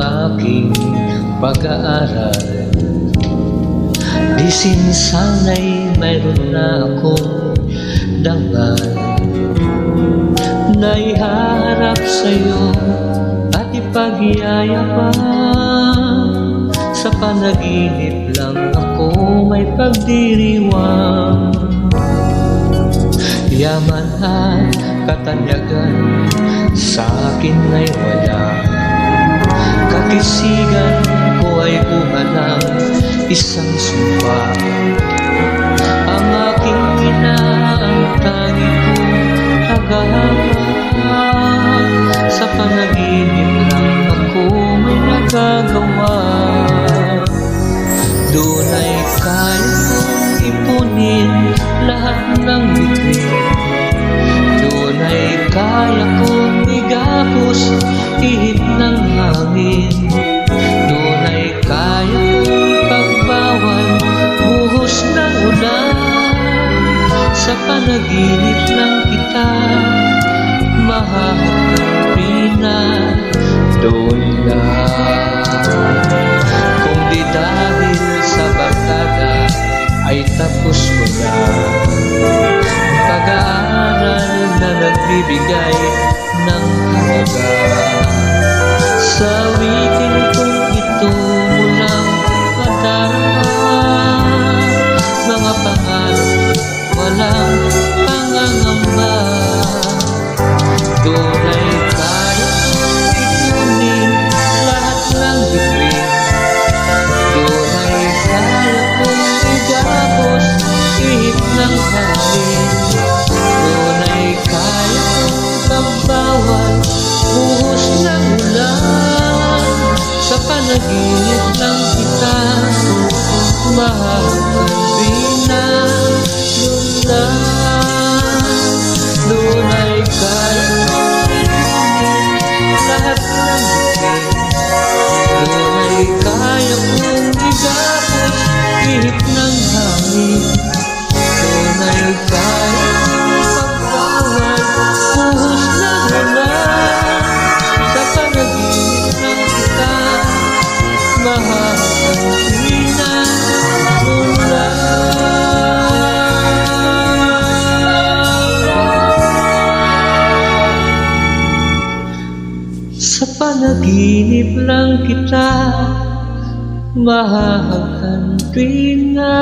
aking pag-aaral. Di sana'y mayroon na akong dangal na iharap sa'yo at ipag-iyayapan. Sa panaginip lang ako may pagdiriwang. Yaman at katanyagan sa akin ay wala. Kakisigan ko ay bunga ng isang sumpa. Ang aking inaantay ko tagawa. Sa panaginip lang ako may nagagawa. Doon ay kaya kong ipunin lahat ng bituin. Doon ay kaya kong igapos ihip ng hangin. Doon ay kaya kong pagbawal buhos ng ulan. Sa panaginip lang kita mahahanapin na doon lang. Kung di dahil sa barkada ay tapos ko na pag-aaral na nagbibigay ng halaga. Sa awitin kong ito mulang madarama, mga pangarap walang pangangamba. Doon ay kaya kong itunin lahat ng bituin. Doon ay kaya kong igapos ihip ng hangin. Doon ay kaya kong pagbawal buhos ng ulan. Sa panaginip lang kita mahahanapin na doon lang. Doon ay kaya kong itunin lahat ng bituin. Doon ay kaya kong igapos ihip ng hangin. Doon ay kaya kong pagbawal buhos ng ulan. Sa panaginip lang kita mahahanapin na doon lang. Sa panaginip lang kita mahahanapin na